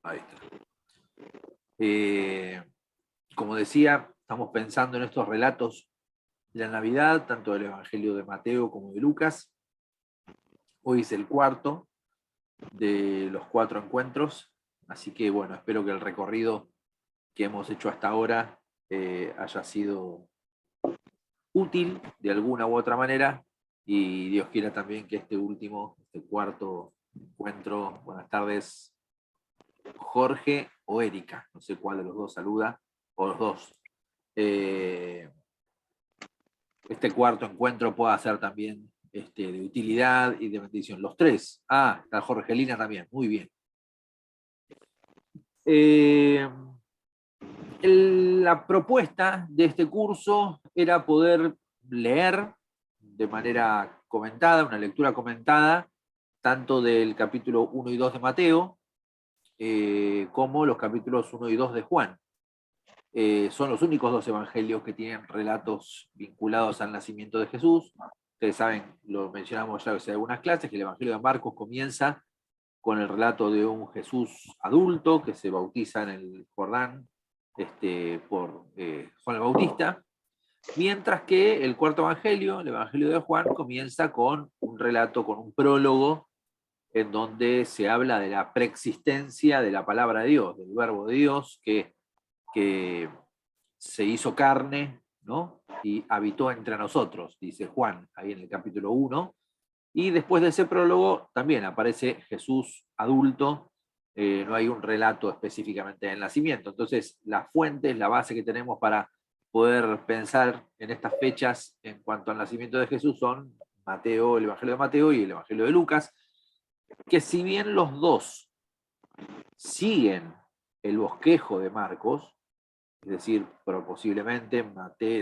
Ahí está. Como decía, estamos pensando en estos relatos de la Navidad, tanto del Evangelio de Mateo como de Lucas. Hoy es el cuarto de los 4 encuentros, así que bueno, espero que el recorrido que hemos hecho hasta ahora haya sido útil de alguna u otra manera, y Dios quiera también que este último, este cuarto encuentro, buenas tardes, Jorge o Erika, no sé cuál de los dos saluda, o los dos. Este cuarto encuentro pueda ser también de utilidad y de bendición. Los tres. Ah, está Jorgelina también, muy bien. La propuesta de este curso era poder leer de manera comentada, una lectura comentada, tanto del capítulo 1 y 2 de Mateo, como los capítulos 1 y 2 de Juan. Son los únicos dos evangelios que tienen relatos vinculados al nacimiento de Jesús. Ustedes saben, lo mencionamos ya en algunas clases, que el Evangelio de Marcos comienza con el relato de un Jesús adulto que se bautiza en el Jordán por Juan el Bautista, mientras que el cuarto evangelio, el Evangelio de Juan, comienza con un relato, con un prólogo, en donde se habla de la preexistencia de la palabra de Dios, del verbo de Dios, que se hizo carne, ¿no? Y habitó entre nosotros, dice Juan, ahí en el capítulo 1. Y después de ese prólogo también aparece Jesús adulto, no hay un relato específicamente del nacimiento. Entonces, las fuentes, la base que tenemos para poder pensar en estas fechas en cuanto al nacimiento de Jesús son Mateo, el Evangelio de Mateo y el Evangelio de Lucas, que si bien los dos siguen el bosquejo de Marcos, es decir, pero posiblemente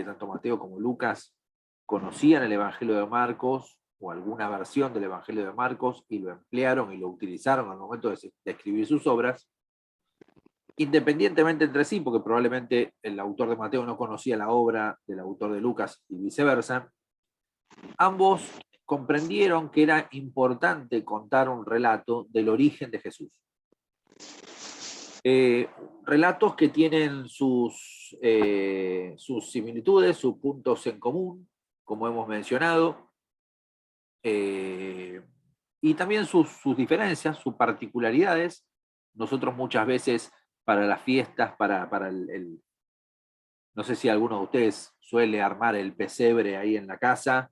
tanto Mateo como Lucas conocían el Evangelio de Marcos o alguna versión del Evangelio de Marcos y lo emplearon y lo utilizaron al momento de escribir sus obras, independientemente entre sí, porque probablemente el autor de Mateo no conocía la obra del autor de Lucas y viceversa, ambos comprendieron que era importante contar un relato del origen de Jesús. Relatos que tienen sus similitudes, sus puntos en común, como hemos mencionado, y también sus diferencias, sus particularidades. Nosotros muchas veces para las fiestas, no sé si alguno de ustedes suele armar el pesebre ahí en la casa,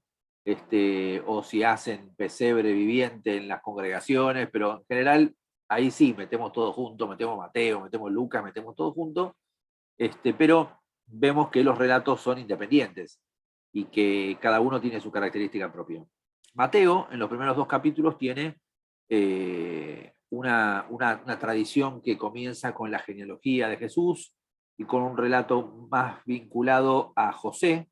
o si hacen pesebre viviente en las congregaciones, pero en general ahí sí metemos todo junto, metemos Mateo, metemos Lucas, metemos todo junto, pero vemos que los relatos son independientes y que cada uno tiene su característica propia. Mateo, en los primeros 2 capítulos, tiene una tradición que comienza con la genealogía de Jesús y con un relato más vinculado a José,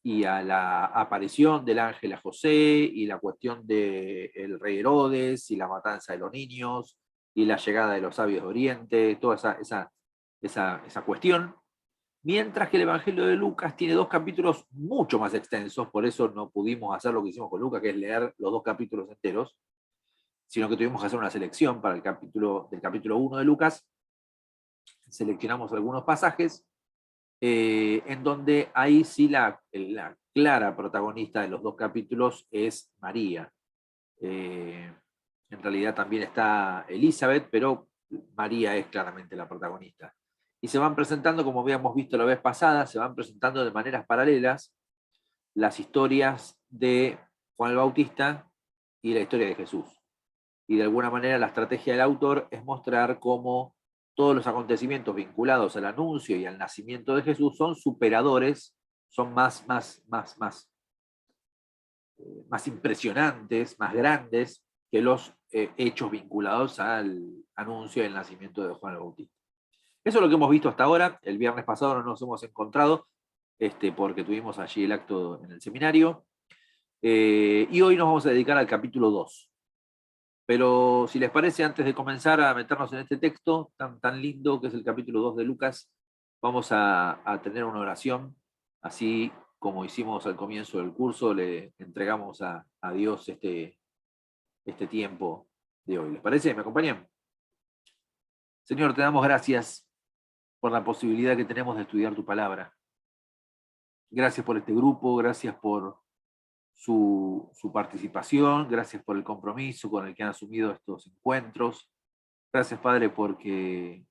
y a la aparición del ángel a José y la cuestión del rey Herodes y la matanza de los niños y la llegada de los sabios de Oriente, toda esa cuestión. Mientras que el Evangelio de Lucas tiene 2 capítulos mucho más extensos, por eso no pudimos hacer lo que hicimos con Lucas, que es leer los 2 capítulos enteros, sino que tuvimos que hacer una selección para el capítulo 1 de Lucas. Seleccionamos algunos pasajes en donde ahí sí la clara protagonista de los 2 capítulos es María. En realidad también está Elizabeth, pero María es claramente la protagonista. Y se van presentando, como habíamos visto la vez pasada, se van presentando de maneras paralelas las historias de Juan el Bautista y la historia de Jesús. Y de alguna manera la estrategia del autor es mostrar cómo todos los acontecimientos vinculados al anuncio y al nacimiento de Jesús son superadores, son más impresionantes, más grandes que los hechos vinculados al anuncio y al nacimiento de Juan el Bautista. Eso es lo que hemos visto hasta ahora. El viernes pasado no nos hemos encontrado porque tuvimos allí el acto en el seminario. Y hoy nos vamos a dedicar al capítulo 2. Pero si les parece, antes de comenzar a meternos en este texto tan lindo que es el capítulo 2 de Lucas, vamos a tener una oración, así como hicimos al comienzo del curso, le entregamos a Dios este tiempo de hoy. ¿Les parece? ¿Me acompañan? Señor, te damos gracias por la posibilidad que tenemos de estudiar tu palabra. Gracias por este grupo, gracias por su participación, gracias por el compromiso con el que han asumido estos encuentros. Gracias, Padre, porque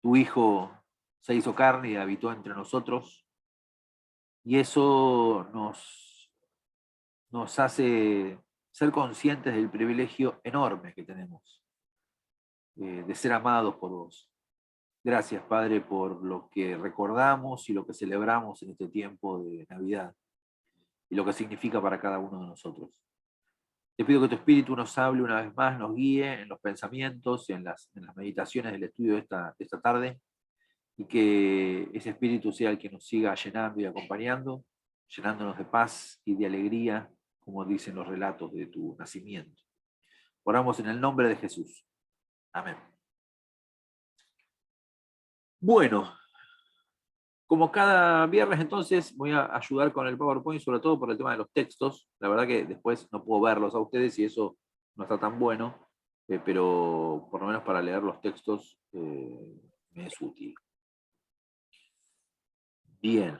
tu Hijo se hizo carne y habitó entre nosotros, y eso nos hace ser conscientes del privilegio enorme que tenemos de ser amados por vos. Gracias, Padre, por lo que recordamos y lo que celebramos en este tiempo de Navidad y lo que significa para cada uno de nosotros. Te pido que tu Espíritu nos hable una vez más, nos guíe en los pensamientos, en las meditaciones del estudio de esta tarde, y que ese Espíritu sea el que nos siga llenando y acompañando, llenándonos de paz y de alegría, como dicen los relatos de tu nacimiento. Oramos en el nombre de Jesús. Amén. Bueno, como cada viernes, entonces, voy a ayudar con el PowerPoint, sobre todo por el tema de los textos. La verdad que después no puedo verlos a ustedes y eso no está tan bueno, pero por lo menos para leer los textos me es útil. Bien,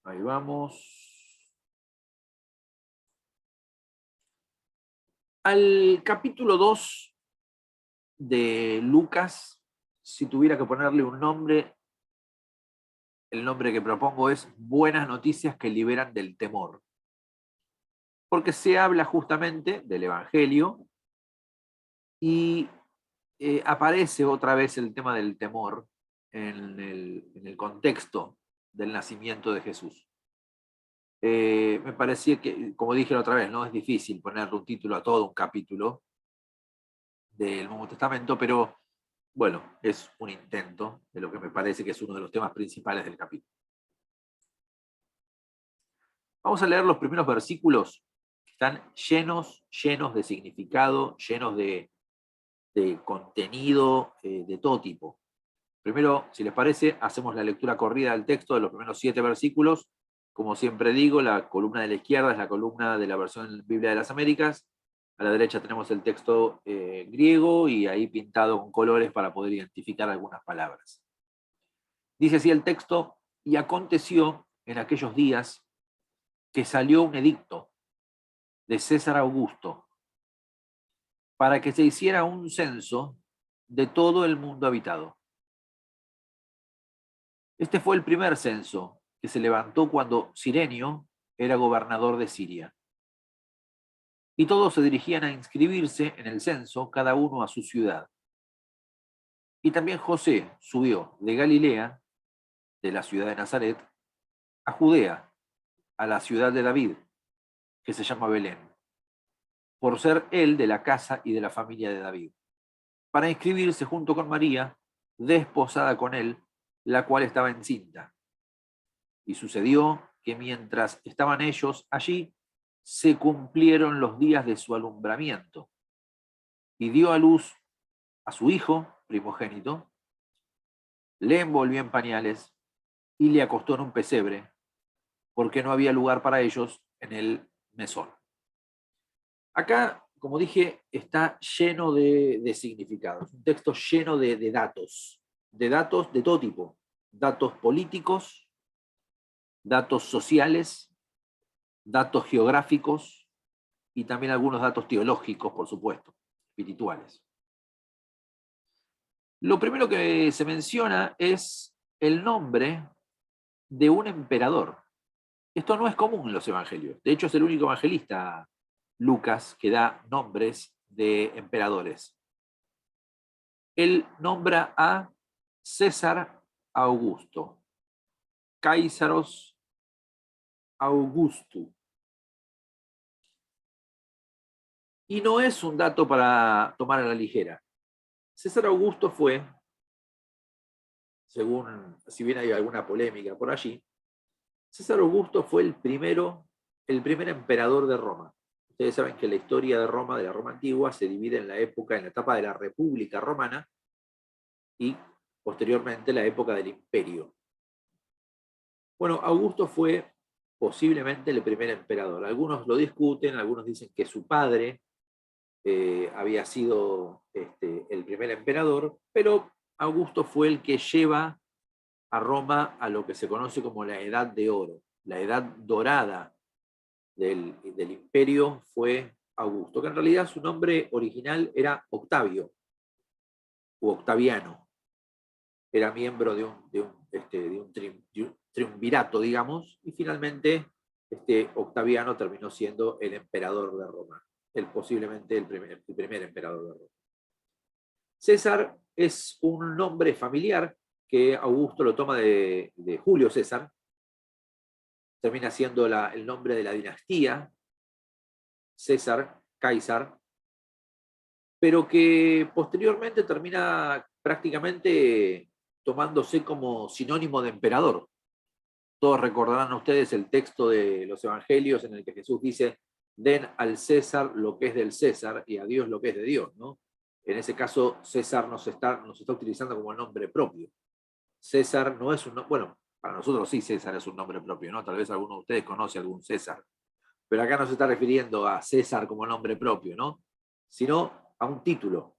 ahí vamos. Al capítulo 2 de Lucas, si tuviera que ponerle un nombre, el nombre que propongo es Buenas noticias que liberan del temor. Porque se habla justamente del Evangelio y aparece otra vez el tema del temor en el contexto del nacimiento de Jesús. Me parecía que, como dije la otra vez, no es difícil ponerle un título a todo un capítulo del Nuevo Testamento, pero bueno, es un intento de lo que me parece que es uno de los temas principales del capítulo. Vamos a leer los primeros versículos que están llenos de significado, llenos de contenido de todo tipo. Primero, si les parece, hacemos la lectura corrida del texto de los primeros 7 versículos. Como siempre digo, la columna de la izquierda es la columna de la versión Biblia de las Américas. A la derecha tenemos el texto griego y ahí pintado con colores para poder identificar algunas palabras. Dice así el texto: y aconteció en aquellos días que salió un edicto de César Augusto para que se hiciera un censo de todo el mundo habitado. Este fue el primer censo que se levantó cuando Cirenio era gobernador de Siria. Y todos se dirigían a inscribirse en el censo, cada uno a su ciudad. Y también José subió de Galilea, de la ciudad de Nazaret, a Judea, a la ciudad de David, que se llama Belén, por ser él de la casa y de la familia de David, para inscribirse junto con María, desposada con él, la cual estaba encinta. Y sucedió que mientras estaban ellos allí, se cumplieron los días de su alumbramiento, y dio a luz a su hijo primogénito, le envolvió en pañales y le acostó en un pesebre, porque no había lugar para ellos en el mesón. Acá, como dije, está lleno de significados, un texto lleno de datos de todo tipo, datos políticos, datos sociales, datos geográficos y también algunos datos teológicos, por supuesto, espirituales. Lo primero que se menciona es el nombre de un emperador. Esto no es común en los evangelios. De hecho, es el único evangelista, Lucas, que da nombres de emperadores. Él nombra a César Augusto, Caesaros Augusto. Y no es un dato para tomar a la ligera. César Augusto fue, según, si bien hay alguna polémica por allí, César Augusto fue el primer emperador de Roma. Ustedes saben que la historia de Roma, de la Roma antigua, se divide en la etapa de la República Romana y posteriormente la época del Imperio. Bueno, Augusto fue posiblemente el primer emperador. Algunos lo discuten, algunos dicen que su padre había sido el primer emperador, pero Augusto fue el que lleva a Roma a lo que se conoce como la Edad de Oro. La Edad Dorada del imperio fue Augusto, que en realidad su nombre original era Octavio, u Octaviano. Era miembro de un triunvirato, digamos, y finalmente Octaviano terminó siendo el emperador de Roma, posiblemente el primer emperador de Roma. César es un nombre familiar que Augusto lo toma de Julio César, termina siendo el nombre de la dinastía, César, Caesar, pero que posteriormente termina prácticamente tomándose como sinónimo de emperador. Todos recordarán ustedes el texto de los evangelios en el que Jesús dice: den al César lo que es del César y a Dios lo que es de Dios, ¿no? En ese caso, César nos está utilizando como nombre propio. César no es un nombre, bueno, para nosotros sí César es un nombre propio, ¿no? Tal vez alguno de ustedes conoce algún César, pero acá no se está refiriendo a César como nombre propio, ¿no? Sino a un título,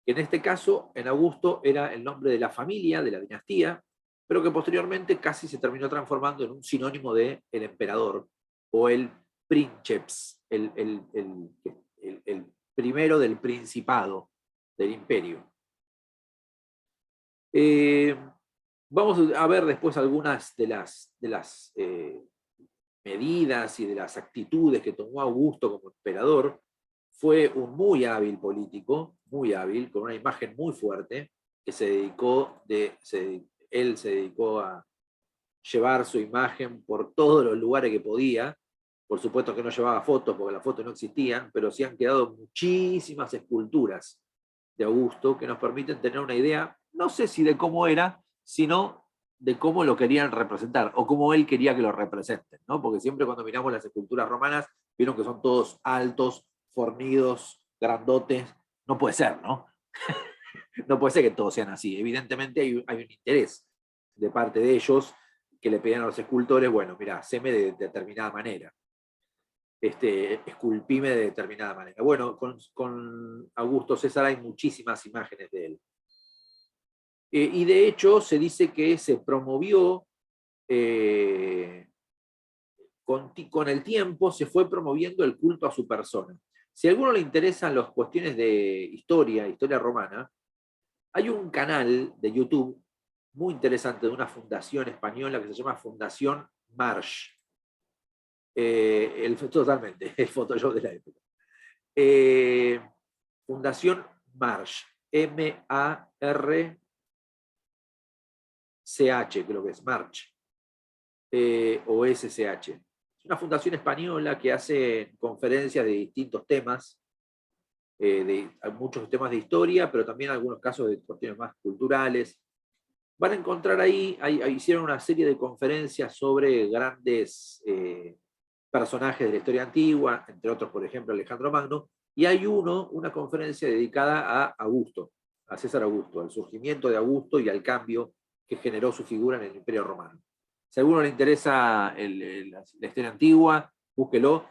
que en este caso, en Augusto, era el nombre de la familia, de la dinastía, pero que posteriormente casi se terminó transformando en un sinónimo de el emperador o el princeps, el primero del principado del imperio. Vamos a ver después algunas de las medidas y de las actitudes que tomó Augusto como emperador. Fue un muy hábil político, muy hábil, con una imagen muy fuerte, que él se dedicó a llevar su imagen por todos los lugares que podía. Por supuesto que no llevaba fotos, porque las fotos no existían, pero sí han quedado muchísimas esculturas de Augusto que nos permiten tener una idea, no sé si de cómo era, sino de cómo lo querían representar, o cómo él quería que lo representen, ¿no? Porque siempre cuando miramos las esculturas romanas, vieron que son todos altos, fornidos, grandotes. No puede ser, ¿no? No puede ser que todos sean así. Evidentemente hay un interés de parte de ellos que le pedían a los escultores: bueno, mira, haceme de determinada manera. Esculpime de determinada manera. Bueno, con Augusto César hay muchísimas imágenes de él. Y de hecho se dice que se promovió, con el tiempo se fue promoviendo el culto a su persona. Si a alguno le interesan las cuestiones de historia romana, hay un canal de YouTube muy interesante de una fundación española que se llama Fundación Marsh. Totalmente, el Photoshop de la época. Fundación Marsh, M-A-R-C-H, creo que es March, o SCH. Es una fundación española que hace conferencias de distintos temas, muchos temas de historia, pero también algunos casos de cuestiones más culturales. Van a encontrar ahí hicieron una serie de conferencias sobre grandes personajes de la historia antigua, entre otros, por ejemplo, Alejandro Magno, y hay una conferencia dedicada a Augusto, a César Augusto, al surgimiento de Augusto y al cambio que generó su figura en el Imperio Romano. Si a alguno le interesa la historia antigua, búsquelo.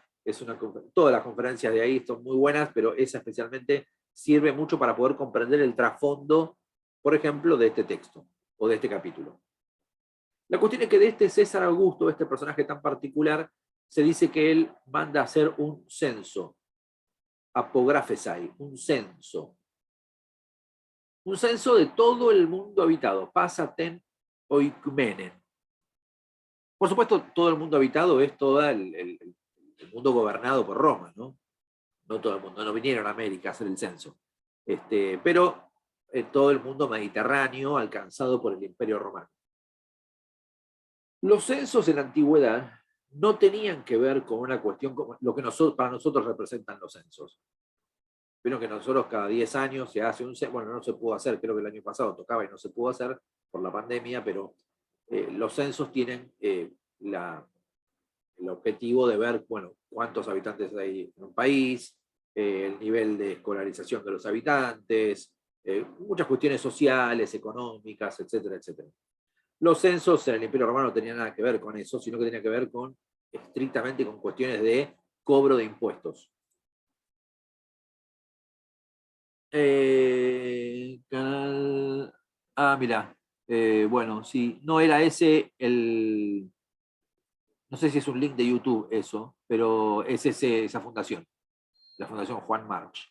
Todas las conferencias de ahí son muy buenas, pero esa especialmente sirve mucho para poder comprender el trasfondo, por ejemplo, de este texto o de este capítulo. La cuestión es que de este César Augusto, este personaje tan particular, se dice que él manda a hacer un censo, apografesai, un censo de todo el mundo habitado, pasaten oikmenen. Por supuesto, todo el mundo habitado es todo el mundo gobernado por Roma, ¿no? No todo el mundo, no vinieron a América a hacer el censo. Pero todo el mundo mediterráneo alcanzado por el Imperio Romano. Los censos en la antigüedad no tenían que ver con una cuestión como lo que para nosotros representan los censos. Pero que nosotros cada 10 años se hace un censo. Bueno, no se pudo hacer, creo que el año pasado tocaba y no se pudo hacer por la pandemia, pero los censos tienen el objetivo de ver, bueno, cuántos habitantes hay en un país, el nivel de escolarización de los habitantes, muchas cuestiones sociales, económicas, etcétera, etcétera. Los censos en el Imperio Romano no tenían nada que ver con eso, sino que tenían que ver estrictamente con cuestiones de cobro de impuestos. Mira. Bueno, sí, no era ese no sé si es un link de YouTube eso, pero es esa fundación, la Fundación Juan March.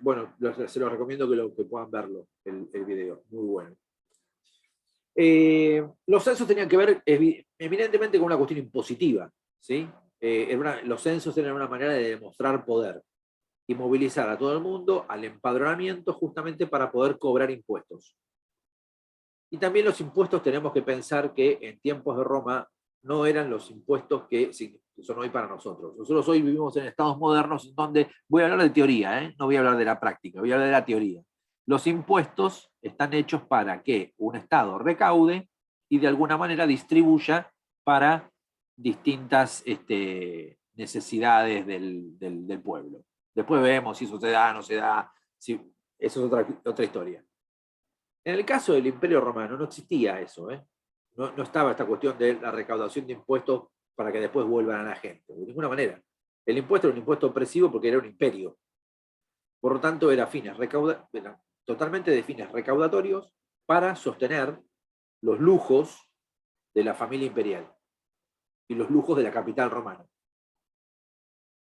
Bueno, se los recomiendo que puedan verlo, el video, muy bueno. Los censos tenían que ver eminentemente con una cuestión impositiva, ¿sí? Los censos eran una manera de demostrar poder y movilizar a todo el mundo al empadronamiento justamente para poder cobrar impuestos. Y también los impuestos tenemos que pensar que en tiempos de Roma no eran los impuestos que son hoy para nosotros. Nosotros hoy vivimos en estados modernos donde, voy a hablar de teoría, no voy a hablar de la práctica, voy a hablar de la teoría. Los impuestos están hechos para que un estado recaude y de alguna manera distribuya para distintas necesidades del pueblo. Después vemos si eso se da, no se da, eso es otra historia. En el caso del Imperio Romano no existía eso, no estaba esta cuestión de la recaudación de impuestos para que después vuelvan a la gente, de ninguna manera. El impuesto era un impuesto opresivo porque era un imperio. Por lo tanto, era totalmente de fines recaudatorios para sostener los lujos de la familia imperial y los lujos de la capital romana.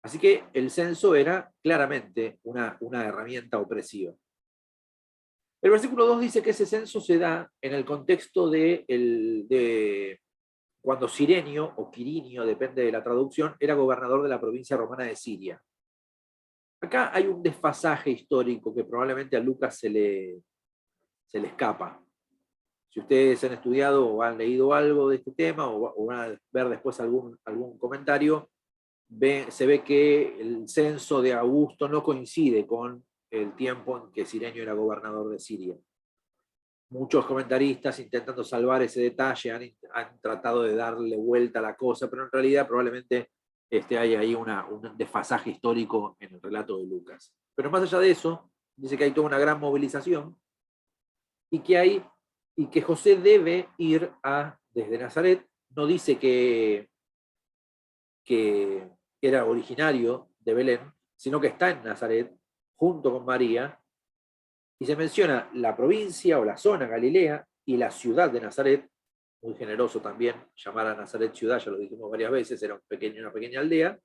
Así que el censo era claramente una herramienta opresiva. El versículo 2 dice que ese censo se da en el contexto de cuando Cirenio, o Quirinio, depende de la traducción, era gobernador de la provincia romana de Siria. Acá hay un desfasaje histórico que probablemente a Lucas se le escapa. Si ustedes han estudiado o han leído algo de este tema o van a ver después algún comentario, se ve que el censo de Augusto no coincide con el tiempo en que Cirenio era gobernador de Siria. Muchos comentaristas intentando salvar ese detalle han tratado de darle vuelta a la cosa, pero en realidad probablemente hay ahí un desfasaje histórico en el relato de Lucas. Pero más allá de eso, dice que hay toda una gran movilización y que José debe ir desde Nazaret. No dice que era originario de Belén, sino que está en Nazaret junto con María, y se menciona la provincia o la zona Galilea y la ciudad de Nazaret, muy generoso también llamar a Nazaret ciudad, ya lo dijimos varias veces, era una pequeña aldea,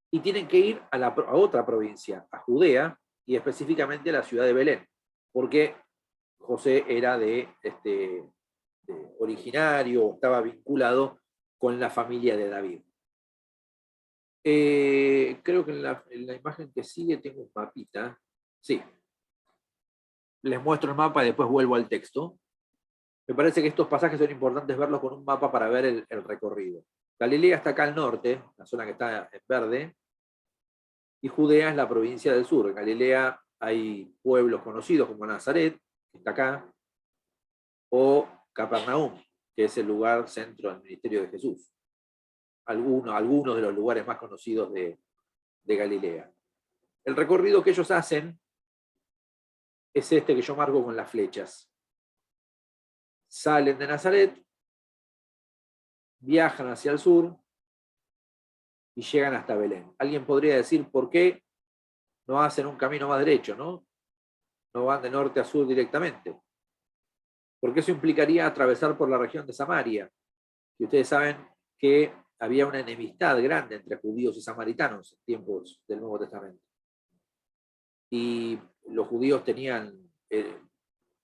y tienen que ir a otra provincia, a Judea, y específicamente a la ciudad de Belén, porque José era originario, estaba vinculado con la familia de David. Creo que en la imagen que sigue tengo un mapita. Sí. Les muestro el mapa y después vuelvo al texto. Me parece que estos pasajes son importantes verlos con un mapa para ver el recorrido. Galilea está acá al norte, la zona que está en verde, y Judea es la provincia del sur. En Galilea hay pueblos conocidos como Nazaret, que está acá, o Capernaum, que es el lugar centro del ministerio de Jesús. Algunos de los lugares más conocidos de Galilea. El recorrido que ellos hacen es este que yo marco con las flechas. Salen de Nazaret, viajan hacia el sur y llegan hasta Belén. Alguien podría decir por qué no hacen un camino más derecho, ¿no? No van de norte a sur directamente. Porque eso implicaría atravesar por la región de Samaria. Y ustedes saben que había una enemistad grande entre judíos y samaritanos en tiempos del Nuevo Testamento. Y los judíos tenían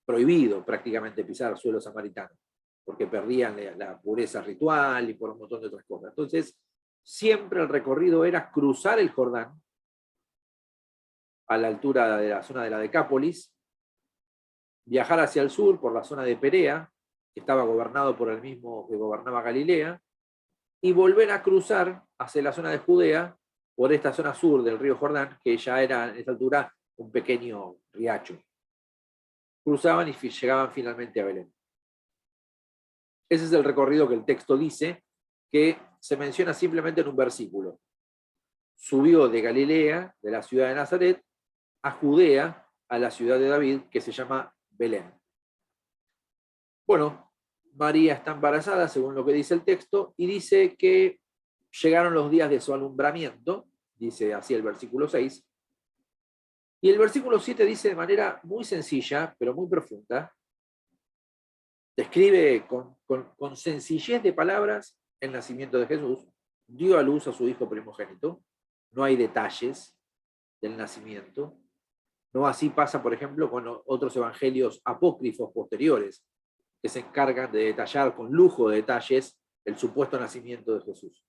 prohibido prácticamente pisar suelo samaritano, porque perdían la pureza ritual y por un montón de otras cosas. Entonces, siempre el recorrido era cruzar el Jordán a la altura de la zona de la Decápolis, viajar hacia el sur por la zona de Perea, que estaba gobernado por el mismo que gobernaba Galilea, y volver a cruzar hacia la zona de Judea por esta zona sur del río Jordán, que ya era en esa altura un pequeño riacho. Cruzaban y llegaban finalmente a Belén. Ese es el recorrido que el texto dice, que se menciona simplemente en un versículo. Subió de Galilea, de la ciudad de Nazaret, a Judea, a la ciudad de David, que se llama Belén. Bueno, María está embarazada, según lo que dice el texto, y dice que llegaron los días de su alumbramiento, dice así el versículo 6, Y el versículo 7 dice de manera muy sencilla, pero muy profunda, describe con sencillez de palabras el nacimiento de Jesús, dio a luz a su hijo primogénito, no hay detalles del nacimiento, no así pasa, por ejemplo, con otros evangelios apócrifos posteriores, que se encargan de detallar con lujo de detalles el supuesto nacimiento de Jesús.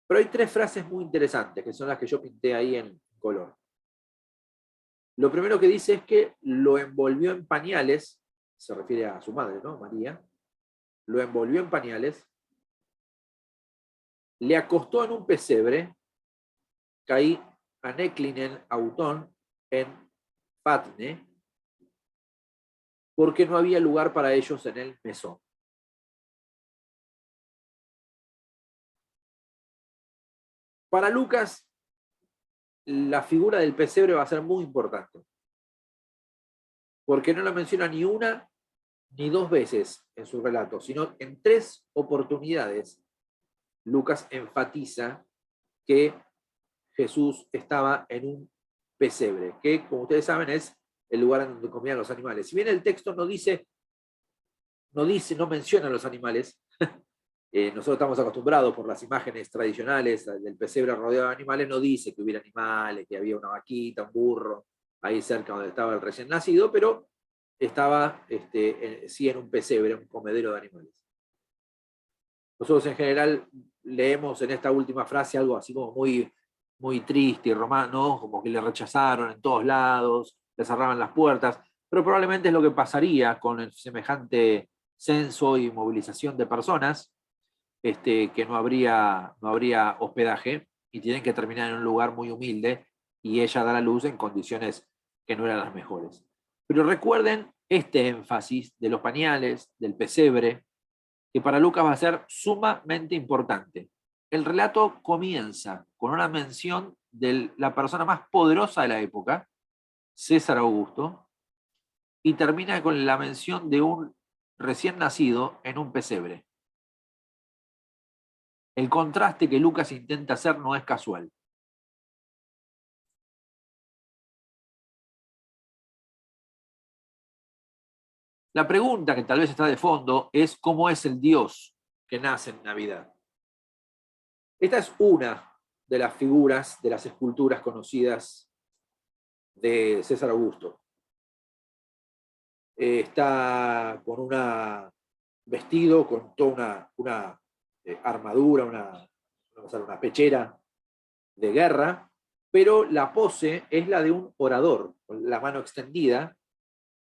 Pero hay tres frases muy interesantes, que son las que yo pinté ahí en color. Lo primero que dice es que lo envolvió en pañales, se refiere a su madre, ¿no? María, lo envolvió en pañales, le acostó en un pesebre, caí aneklinen autón en Patne, porque no había lugar para ellos en el mesón. Para Lucas, la figura del pesebre va a ser muy importante, porque no la menciona ni una ni dos veces en su relato, sino en tres oportunidades. Lucas enfatiza que Jesús estaba en un pesebre, que, como ustedes saben, es el lugar en donde comían los animales. Si bien el texto no menciona a los animales, nosotros estamos acostumbrados por las imágenes tradicionales del pesebre rodeado de animales, no dice que hubiera animales, que había una vaquita, un burro, ahí cerca donde estaba el recién nacido, pero estaba sí en un pesebre, un comedero de animales. Nosotros en general leemos en esta última frase algo así como muy, muy triste y romano, como que le rechazaron en todos lados, le cerraban las puertas, pero probablemente es lo que pasaría con el semejante censo y movilización de personas, que no habría hospedaje y tienen que terminar en un lugar muy humilde y ella da la luz en condiciones que no eran las mejores. Pero recuerden este énfasis de los pañales, del pesebre, que para Lucas va a ser sumamente importante. El relato comienza con una mención de la persona más poderosa de la época, César Augusto, y termina con la mención de un recién nacido en un pesebre. El contraste que Lucas intenta hacer no es casual. La pregunta que tal vez está de fondo es ¿cómo es el Dios que nace en Navidad? Esta es una de las figuras de las esculturas conocidas de César Augusto. Está con un vestido, con toda una armadura, una pechera de guerra, pero la pose es la de un orador, con la mano extendida,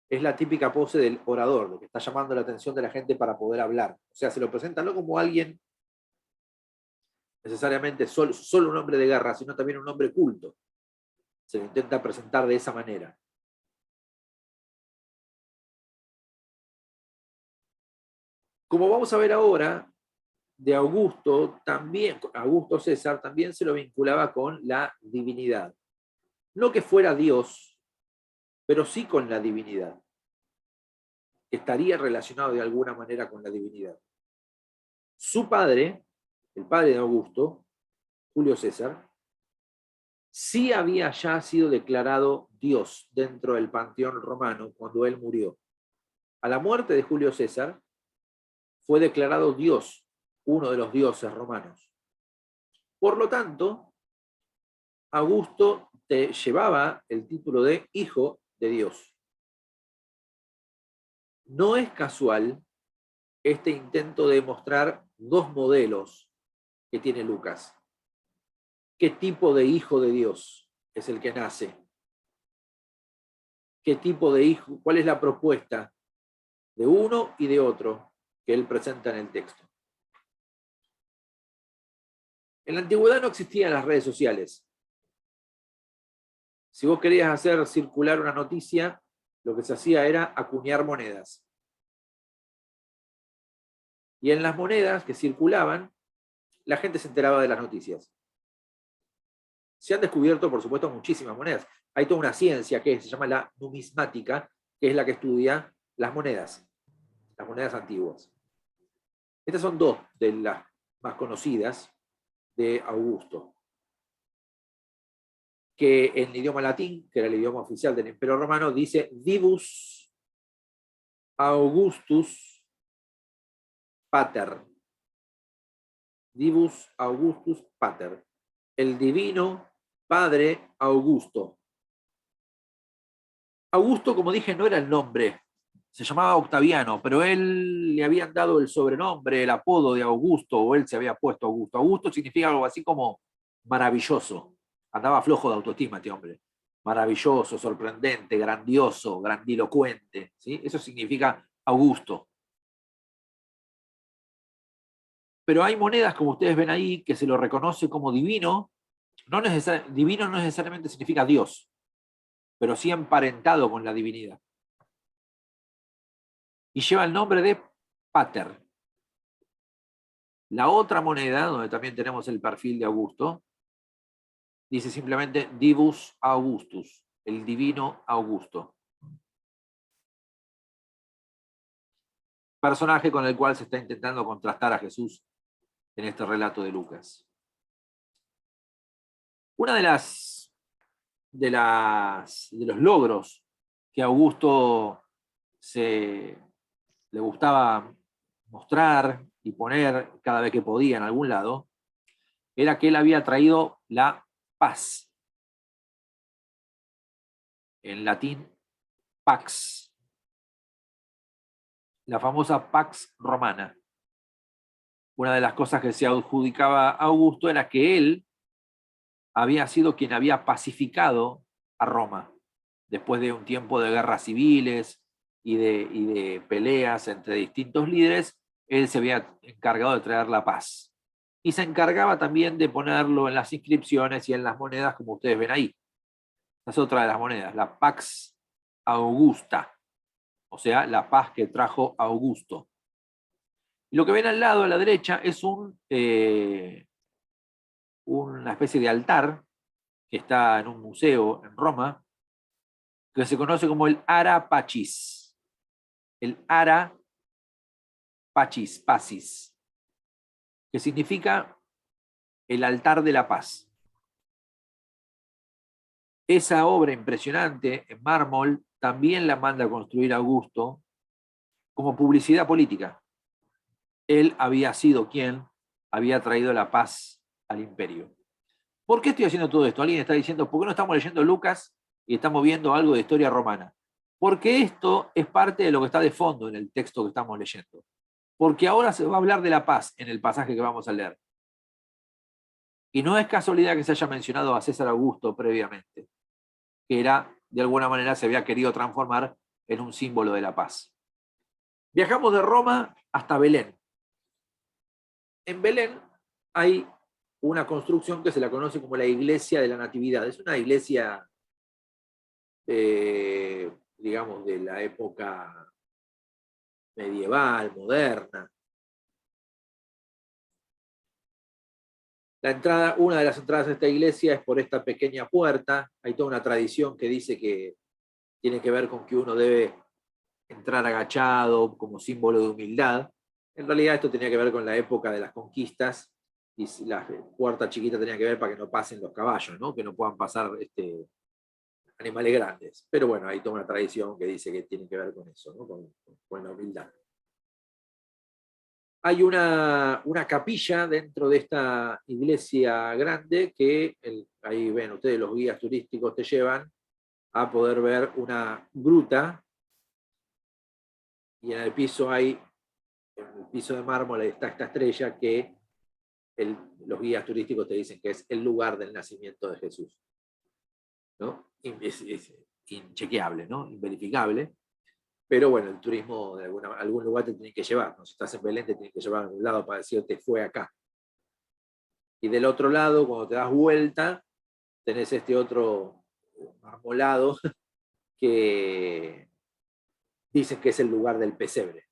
es la típica pose del orador, de que está llamando la atención de la gente para poder hablar. O sea, se lo presenta no como alguien necesariamente solo un hombre de guerra, sino también un hombre culto. Se lo intenta presentar de esa manera. Como vamos a ver ahora, de Augusto César también se lo vinculaba con la divinidad. No que fuera Dios, pero sí con la divinidad. Estaría relacionado de alguna manera con la divinidad. Su padre, el padre de Augusto, Julio César, sí había ya sido declarado Dios dentro del panteón romano cuando él murió. A la muerte de Julio César fue declarado Dios, uno de los dioses romanos. Por lo tanto, Augusto te llevaba el título de hijo de Dios. No es casual este intento de mostrar dos modelos que tiene Lucas. ¿Qué tipo de hijo de Dios es el que nace? ¿Qué tipo de hijo? ¿Cuál es la propuesta de uno y de otro que él presenta en el texto? En la antigüedad no existían las redes sociales. Si vos querías hacer circular una noticia, lo que se hacía era acuñar monedas. Y en las monedas que circulaban, la gente se enteraba de las noticias. Se han descubierto, por supuesto, muchísimas monedas. Hay toda una ciencia que se llama la numismática, que es la que estudia las monedas antiguas. Estas son dos de las más conocidas de Augusto. que en el idioma latín, que era el idioma oficial del Imperio Romano, dice Divus Augustus Pater. Divus Augustus Pater. El divino Padre Augusto. Augusto, como dije, no era el nombre. Se llamaba Octaviano, pero él le habían dado el sobrenombre, el apodo de Augusto, o él se había puesto Augusto. Augusto significa algo así como maravilloso. Andaba flojo de autoestima este hombre. Maravilloso, sorprendente, grandioso, grandilocuente. ¿Sí? Eso significa Augusto. Pero hay monedas, como ustedes ven ahí, que se lo reconoce como divino. Divino no necesariamente significa Dios, pero sí emparentado con la divinidad. Y lleva el nombre de Pater. La otra moneda, donde también tenemos el perfil de Augusto, dice simplemente Divus Augustus, el divino Augusto. Personaje con el cual se está intentando contrastar a Jesús en este relato de Lucas. Una de los logros que a Augusto le gustaba mostrar y poner cada vez que podía en algún lado, era que él había traído la paz. En latín, pax. La famosa pax romana. Una de las cosas que se adjudicaba a Augusto era que él había sido quien había pacificado a Roma, después de un tiempo de guerras civiles y de peleas entre distintos líderes. Él se había encargado de traer la paz. Y se encargaba también de ponerlo en las inscripciones y en las monedas, como ustedes ven ahí. Esa es otra de las monedas, la Pax Augusta, o sea, la paz que trajo Augusto. Y lo que ven al lado, a la derecha, es una especie de altar que está en un museo en Roma, que se conoce como el Ara Pacis. El Ara Pacis, que significa el altar de la paz. Esa obra impresionante en mármol también la manda a construir Augusto como publicidad política. Él había sido quien había traído la paz al imperio. ¿Por qué estoy haciendo todo esto? Alguien está diciendo, ¿por qué no estamos leyendo Lucas y estamos viendo algo de historia romana? Porque esto es parte de lo que está de fondo en el texto que estamos leyendo. Porque ahora se va a hablar de la paz en el pasaje que vamos a leer. Y no es casualidad que se haya mencionado a César Augusto previamente, que era, de alguna manera, se había querido transformar en un símbolo de la paz. Viajamos de Roma hasta Belén. En Belén hay una construcción que se la conoce como la Iglesia de la Natividad. Es una iglesia, digamos, de la época medieval, moderna. Una de las entradas de esta iglesia es por esta pequeña puerta. Hay toda una tradición que dice que tiene que ver con que uno debe entrar agachado como símbolo de humildad. En realidad esto tenía que ver con la época de las conquistas y la puerta chiquita tenía que ver para que no pasen los caballos, ¿no? Que no puedan pasar animales grandes. Pero bueno, hay toda una tradición que dice que tiene que ver con eso, ¿no? Con la humildad. Hay una capilla dentro de esta iglesia grande que ahí ven ustedes, los guías turísticos te llevan a poder ver una gruta, y en el piso en el piso de mármol está esta estrella que los guías turísticos te dicen que es el lugar del nacimiento de Jesús, ¿no? Es inchequeable, ¿no? Inverificable. Pero bueno, el turismo de algún lugar te tiene que llevar, ¿no? Si estás en Belén te tiene que llevar a algún lado para decirte fue acá. Y del otro lado, cuando te das vuelta, tenés este otro marmolado que dicen que es el lugar del pesebre.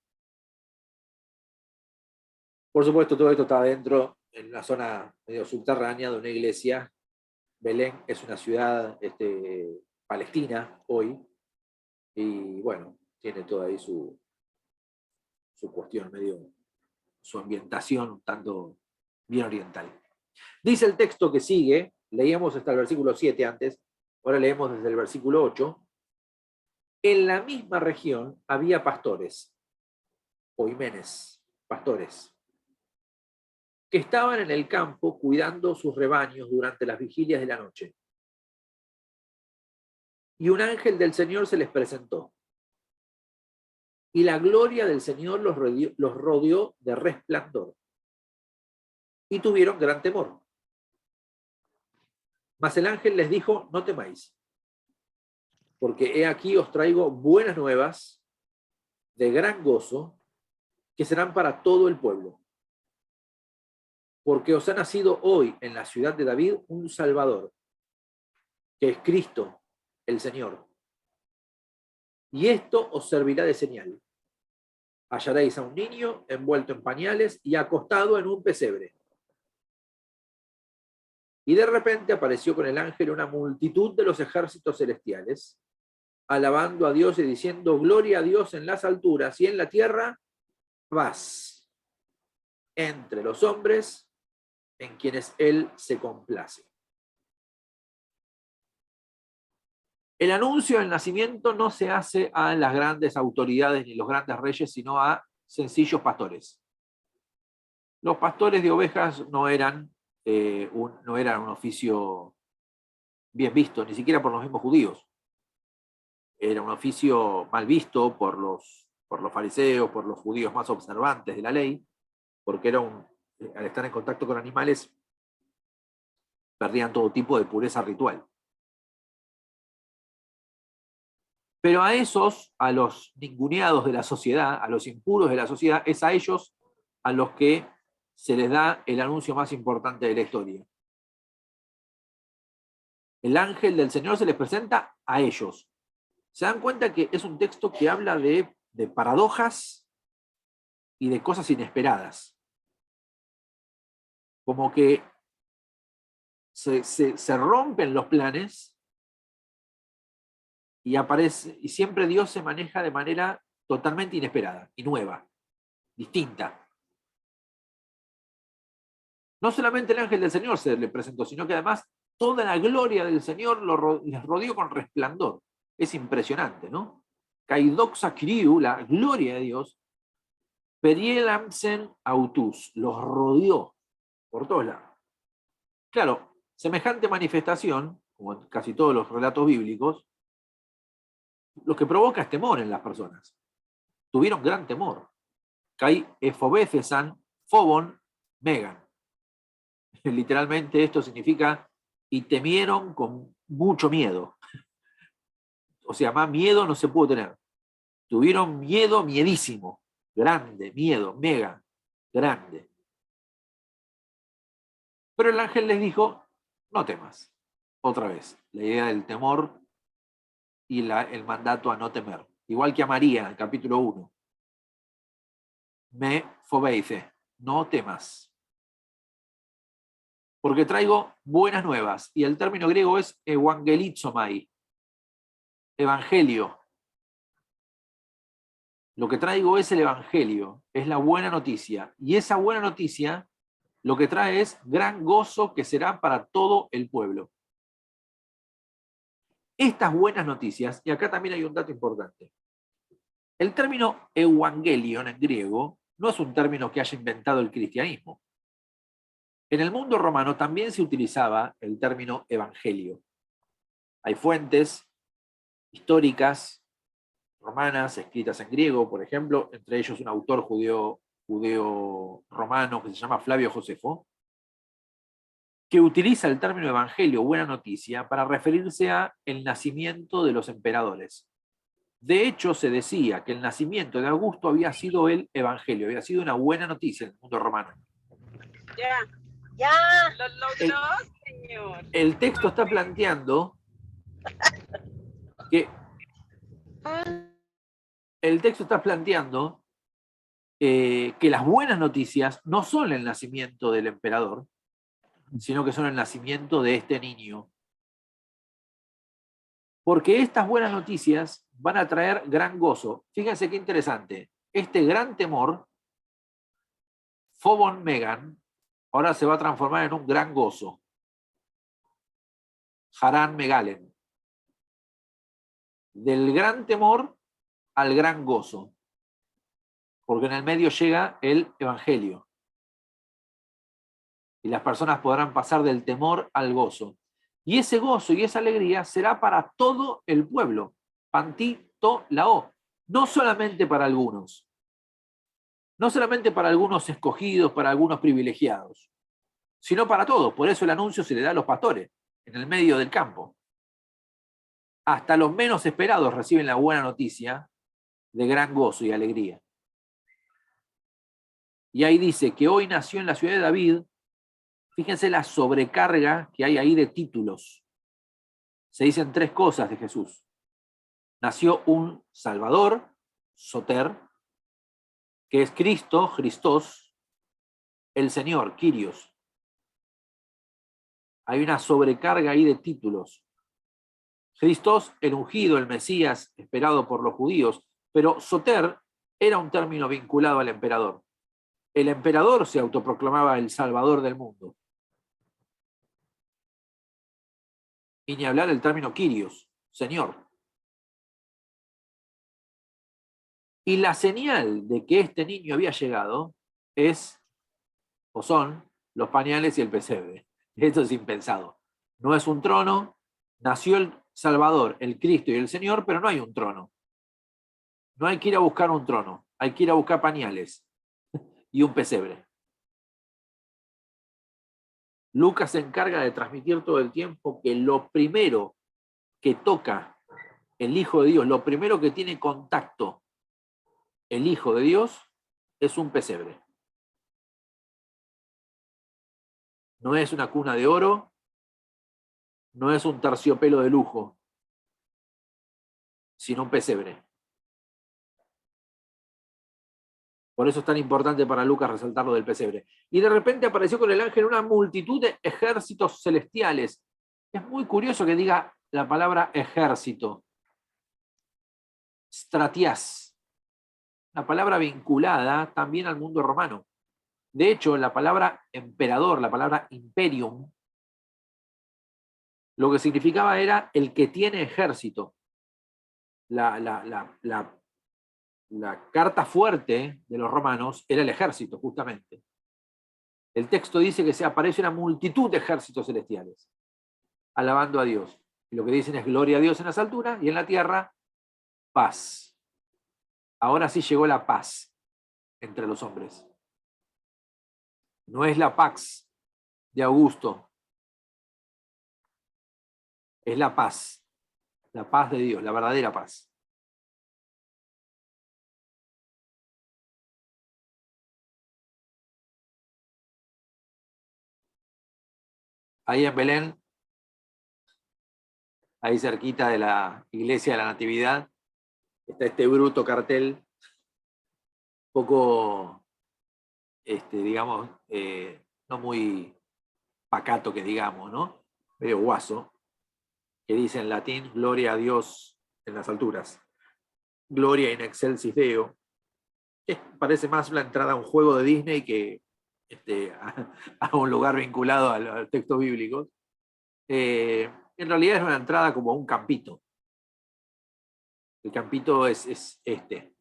Por supuesto, todo esto está dentro, en una zona medio subterránea de una iglesia. Belén es una ciudad palestina hoy, y bueno, tiene toda ahí su cuestión, su ambientación un tanto bien oriental. Dice el texto que sigue, leíamos hasta el versículo 7 antes, ahora leemos desde el versículo 8. En la misma región había pastores, oimenes, pastores, que estaban en el campo cuidando sus rebaños durante las vigilias de la noche. Y un ángel del Señor se les presentó. Y la gloria del Señor los rodeó de resplandor. Y tuvieron gran temor. Mas el ángel les dijo, no temáis, porque he aquí os traigo buenas nuevas de gran gozo, que serán para todo el pueblo. Porque os ha nacido hoy en la ciudad de David un Salvador, que es Cristo, el Señor. Y esto os servirá de señal. Hallaréis a un niño envuelto en pañales y acostado en un pesebre. Y de repente apareció con el ángel una multitud de los ejércitos celestiales, alabando a Dios y diciendo, gloria a Dios en las alturas y en la tierra, paz entre los hombres en quienes Él se complace. El anuncio del nacimiento no se hace a las grandes autoridades ni los grandes reyes, sino a sencillos pastores. Los pastores de ovejas no eran un oficio bien visto, ni siquiera por los mismos judíos. Era un oficio mal visto por los fariseos, por los judíos más observantes de la ley, porque al estar en contacto con animales, perdían todo tipo de pureza ritual. Pero a los ninguneados de la sociedad, a los impuros de la sociedad, es a ellos a los que se les da el anuncio más importante de la historia. El ángel del Señor se les presenta a ellos. Se dan cuenta que es un texto que habla de paradojas y de cosas inesperadas. Como que se rompen los planes y siempre Dios se maneja de manera totalmente inesperada y nueva, distinta. No solamente el ángel del Señor se le presentó, sino que además toda la gloria del Señor les rodeó con resplandor. Es impresionante, ¿no? Kaidoxa Kyriou, la gloria de Dios, Perielamsen Autus, los rodeó por todos lados. Claro, semejante manifestación, como en casi todos los relatos bíblicos, lo que provoca es temor en las personas. Tuvieron gran temor. Kai efobecesan fobon megan. Literalmente esto significa y temieron con mucho miedo. O sea, más miedo no se pudo tener. Tuvieron miedo miedísimo. Grande, miedo, mega, grande. Pero el ángel les dijo, no temas. Otra vez, la idea del temor y el mandato a no temer. Igual que a María, en el capítulo 1. Me fobeice, no temas. Porque traigo buenas nuevas. Y el término griego es evangelizomai, evangelio. Lo que traigo es el evangelio, es la buena noticia. Y esa buena noticia lo que trae es gran gozo que será para todo el pueblo. Estas buenas noticias, y acá también hay un dato importante. El término evangelion en griego no es un término que haya inventado el cristianismo. En el mundo romano también se utilizaba el término evangelio. Hay fuentes históricas romanas escritas en griego, por ejemplo, entre ellos un autor judeo romano que se llama Flavio Josefo, que utiliza el término evangelio, buena noticia, para referirse a el nacimiento de los emperadores. De hecho, se decía que el nacimiento de Augusto había sido el evangelio, había sido una buena noticia en el mundo romano. Ya, lo logró, señor. El texto está planteando que que las buenas noticias no son el nacimiento del emperador, sino que son el nacimiento de este niño. Porque estas buenas noticias van a traer gran gozo. Fíjense qué interesante. Este gran temor, Phobon Megan, ahora se va a transformar en un gran gozo. Harán Megalen. Del gran temor al gran gozo. Porque en el medio llega el Evangelio. Y las personas podrán pasar del temor al gozo. Y ese gozo y esa alegría será para todo el pueblo. Pantí, to, lao. No solamente para algunos. No solamente para algunos escogidos, para algunos privilegiados, sino para todos. Por eso el anuncio se le da a los pastores, en el medio del campo. Hasta los menos esperados reciben la buena noticia de gran gozo y alegría. Y ahí dice que hoy nació en la ciudad de David. Fíjense la sobrecarga que hay ahí de títulos. Se dicen 3 cosas de Jesús. Nació un Salvador, Soter, que es Cristo, Christos, el Señor, Kyrios. Hay una sobrecarga ahí de títulos. Christos, el ungido, el Mesías, esperado por los judíos, pero Soter era un término vinculado al emperador. El emperador se autoproclamaba el Salvador del mundo. Y ni hablar del término Kyrios, Señor. Y la señal de que este niño había llegado es, o son, los pañales y el pesebre. Esto es impensado. No es un trono, nació el Salvador, el Cristo y el Señor, pero no hay un trono. No hay que ir a buscar un trono, hay que ir a buscar pañales y un pesebre. Lucas se encarga de transmitir todo el tiempo que lo primero que toca el Hijo de Dios, lo primero que tiene contacto el Hijo de Dios es un pesebre. No es una cuna de oro, no es un terciopelo de lujo, sino un pesebre. Por eso es tan importante para Lucas resaltar lo del pesebre. Y de repente apareció con el ángel una multitud de ejércitos celestiales. Es muy curioso que diga la palabra ejército. Stratias. La palabra vinculada también al mundo romano. De hecho, la palabra emperador, la palabra imperium, lo que significaba era el que tiene ejército. La carta fuerte de los romanos era el ejército, justamente. El texto dice que se aparece una multitud de ejércitos celestiales, alabando a Dios. Y lo que dicen es gloria a Dios en las alturas y en la tierra, paz. Ahora sí llegó la paz entre los hombres. No es la pax de Augusto, es la paz de Dios, la verdadera paz. Ahí en Belén, ahí cerquita de la iglesia de la Natividad, está este bruto cartel, poco, digamos, no muy pacato que digamos, ¿no? Medio guaso, que dice en latín, gloria a Dios en las alturas, gloria in excelsis Deo. Parece más la entrada a un juego de Disney que a un lugar vinculado al texto bíblico. En realidad es una entrada como a un campito. El campito es este.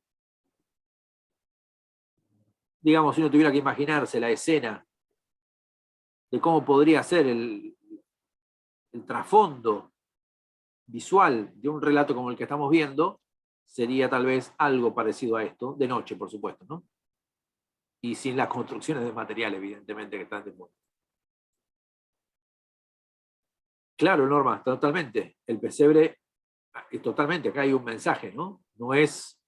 Digamos, si uno tuviera que imaginarse la escena de cómo podría ser el trasfondo visual de un relato como el que estamos viendo, sería tal vez algo parecido a esto, de noche, por supuesto, ¿no? Y sin las construcciones de material, evidentemente, que están de moda. Claro, Norma, totalmente. El pesebre, totalmente, acá hay un mensaje, ¿no? No es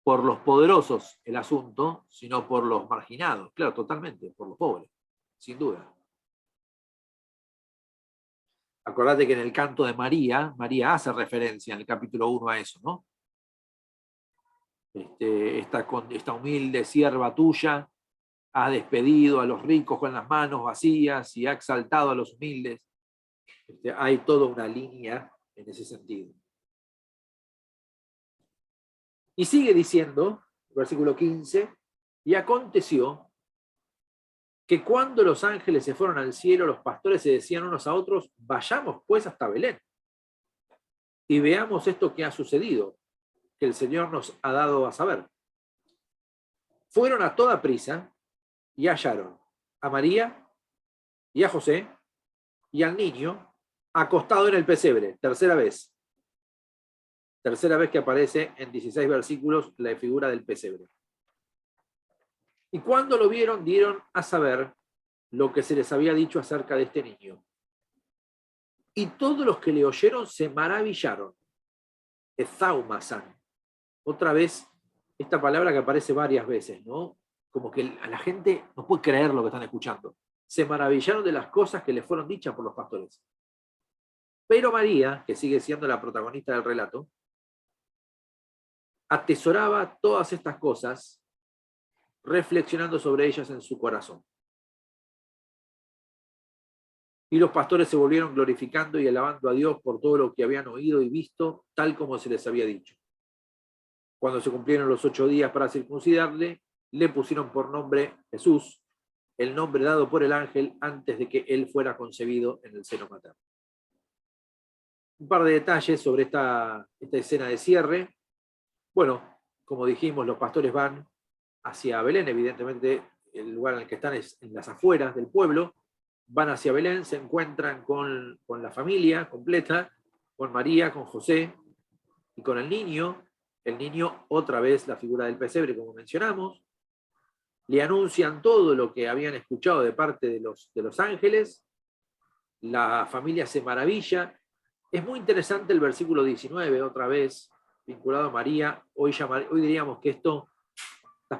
por los poderosos el asunto, sino por los marginados. Claro, totalmente, por los pobres, sin duda. Acordate que en el canto de María, María hace referencia en el capítulo 1 a eso, ¿no? Esta humilde sierva tuya ha despedido a los ricos con las manos vacías y ha exaltado a los humildes. Hay toda una línea en ese sentido. Y sigue diciendo, versículo 15, y aconteció que cuando los ángeles se fueron al cielo, los pastores se decían unos a otros, vayamos pues hasta Belén y veamos esto que ha sucedido, que el Señor nos ha dado a saber. Fueron a toda prisa y hallaron a María y a José y al niño acostado en el pesebre, tercera vez que aparece en 16 versículos la figura del pesebre. Y cuando lo vieron, dieron a saber lo que se les había dicho acerca de este niño. Y todos los que le oyeron se maravillaron. Ezaumasan. Otra vez, esta palabra que aparece varias veces, ¿no? Como que a la gente no puede creer lo que están escuchando. Se maravillaron de las cosas que les fueron dichas por los pastores. Pero María, que sigue siendo la protagonista del relato, atesoraba todas estas cosas, reflexionando sobre ellas en su corazón. Y los pastores se volvieron glorificando y alabando a Dios por todo lo que habían oído y visto, tal como se les había dicho. Cuando se cumplieron los 8 días para circuncidarle, le pusieron por nombre Jesús, el nombre dado por el ángel antes de que él fuera concebido en el seno materno. Un par de detalles sobre esta escena de cierre. Bueno, como dijimos, los pastores van hacia Belén, evidentemente el lugar en el que están es en las afueras del pueblo, van hacia Belén, se encuentran con la familia completa, con María, con José y con el niño otra vez la figura del pesebre, como mencionamos, le anuncian todo lo que habían escuchado de parte de los ángeles, la familia se maravilla. Es muy interesante el versículo 19, otra vez, vinculado a María. Hoy diríamos que estas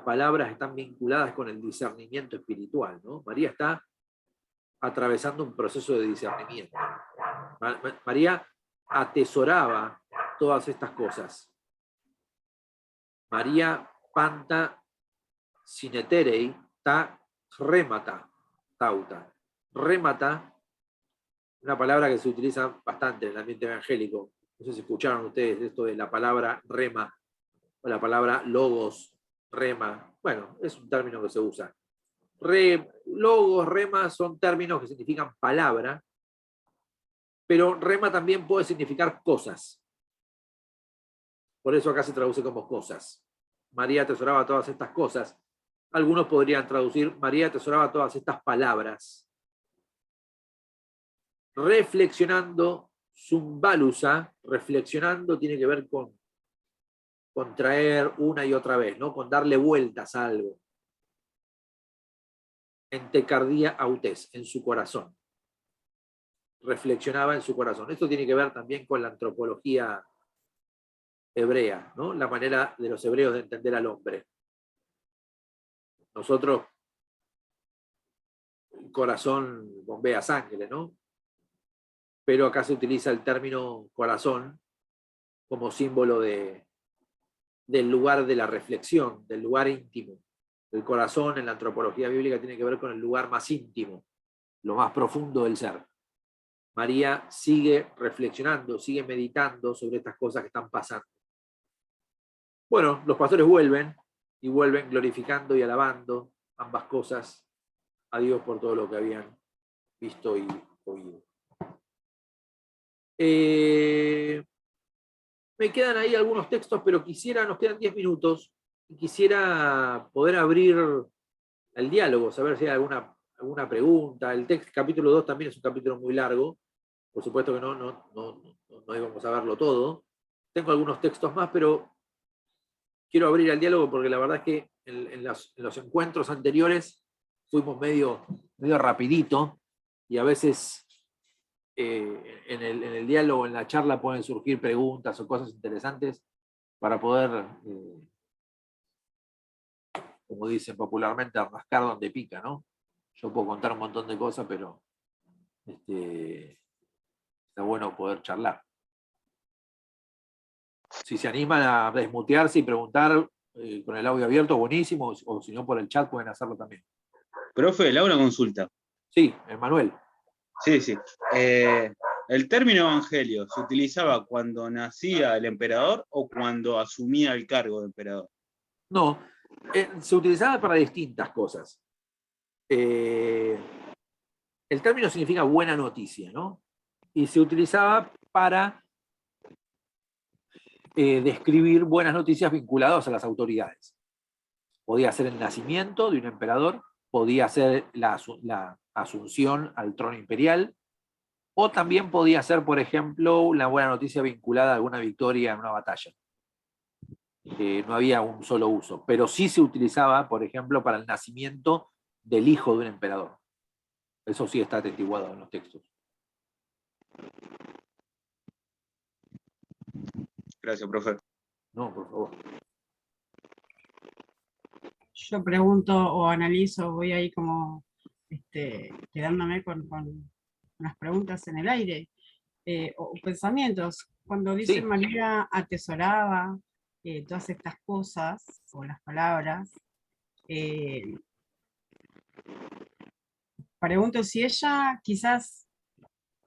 palabras están vinculadas con el discernimiento espiritual, ¿no? María está atravesando un proceso de discernimiento. María atesoraba todas estas cosas. María panta sineterei ta remata tauta. Remata, una palabra que se utiliza bastante en el ambiente evangélico. No sé si escucharon ustedes esto de la palabra rema o la palabra logos, rema. Bueno, es un término que se usa. Logos, rema son términos que significan palabra, pero rema también puede significar cosas. Por eso acá se traduce como cosas. María atesoraba todas estas cosas. Algunos podrían traducir, María atesoraba todas estas palabras. Reflexionando, zumbalusa, reflexionando tiene que ver con traer una y otra vez, ¿no? Con darle vueltas a algo. En tecardía autes, en su corazón. Reflexionaba en su corazón. Esto tiene que ver también con la antropología hebrea, ¿no? La manera de los hebreos de entender al hombre. Nosotros, el corazón bombea sangre, ¿no? Pero acá se utiliza el término corazón como símbolo del lugar de la reflexión, del lugar íntimo. El corazón en la antropología bíblica tiene que ver con el lugar más íntimo, lo más profundo del ser. María sigue reflexionando, sigue meditando sobre estas cosas que están pasando. Bueno, los pastores vuelven y vuelven glorificando y alabando ambas cosas a Dios por todo lo que habían visto y oído. Me quedan ahí algunos textos, pero nos quedan 10 minutos y quisiera poder abrir el diálogo, saber si hay alguna pregunta. El capítulo 2 también es un capítulo muy largo, por supuesto que no íbamos a verlo todo. Tengo algunos textos más, pero quiero abrir el diálogo porque la verdad es que en los encuentros anteriores fuimos medio rapidito y a veces en el diálogo, en la charla pueden surgir preguntas o cosas interesantes para poder, como dicen popularmente, rascar donde pica, ¿no? Yo puedo contar un montón de cosas, pero está bueno poder charlar. Si se animan a desmutearse y preguntar con el audio abierto, buenísimo, o si no por el chat pueden hacerlo también. Profe, le hago una consulta. Sí, Manuel. Sí. ¿El término evangelio se utilizaba cuando nacía el emperador o cuando asumía el cargo de emperador? No, se utilizaba para distintas cosas. el término significa buena noticia, ¿no? Y se utilizaba para describir buenas noticias vinculadas a las autoridades. Podía ser el nacimiento de un emperador, podía ser la asunción al trono imperial, o también podía ser, por ejemplo, una buena noticia vinculada a alguna victoria en una batalla. No había un solo uso, pero sí se utilizaba, por ejemplo, para el nacimiento del hijo de un emperador. Eso sí está atestiguado en los textos. Gracias, profe. No, por favor. Yo pregunto o analizo, voy ahí como quedándome con unas preguntas en el aire, o pensamientos. Cuando dice Sí. María atesoraba todas estas cosas, o las palabras, pregunto si ella quizás